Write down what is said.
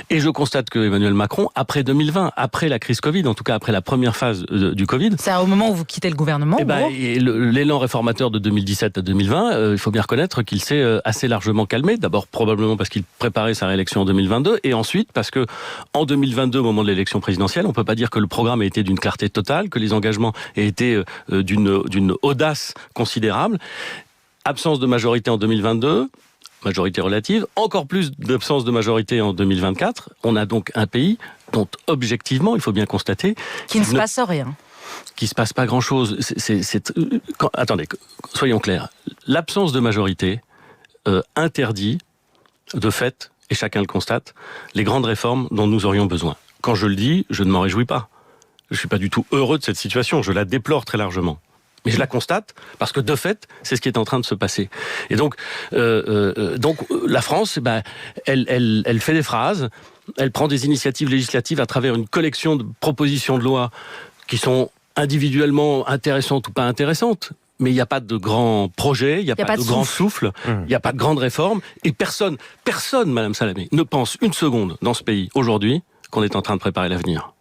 Et je constate que Emmanuel Macron, après 2020, après la crise Covid, en tout cas après la première phase du Covid... C'est au moment où vous quittez le gouvernement, l'élan réformateur de 2017 à 2020, il faut bien reconnaître qu'il s'est assez largement calmé. D'abord, probablement parce qu'il préparait sa réélection en 2022, et ensuite parce que en 2022, au moment de l'élection présidentielle, on peut pas dire que le programme ait été d'une clarté totale, que les engagements aient été d'une audace considérable. Absence de majorité en 2022, majorité relative, encore plus d'absence de majorité en 2024. On a donc un pays dont, objectivement, il faut bien constater... Qu'il ne se passe rien. Qu'il ne se passe pas grand-chose. Attendez, soyons clairs. L'absence de majorité interdit, de fait, et chacun le constate, les grandes réformes dont nous aurions besoin. Quand je le dis, je ne m'en réjouis pas. Je ne suis pas du tout heureux de cette situation, je la déplore très largement. Mais je la constate parce que, de fait, c'est ce qui est en train de se passer. Et donc la France, elle fait des phrases, elle prend des initiatives législatives à travers une collection de propositions de loi qui sont individuellement intéressantes ou pas intéressantes. Mais il n'y a pas de grands projets, il n'y a pas de grand souffle, il n'y a pas de grande réforme. Et personne, Madame Salamé, ne pense une seconde dans ce pays, aujourd'hui, qu'on est en train de préparer l'avenir.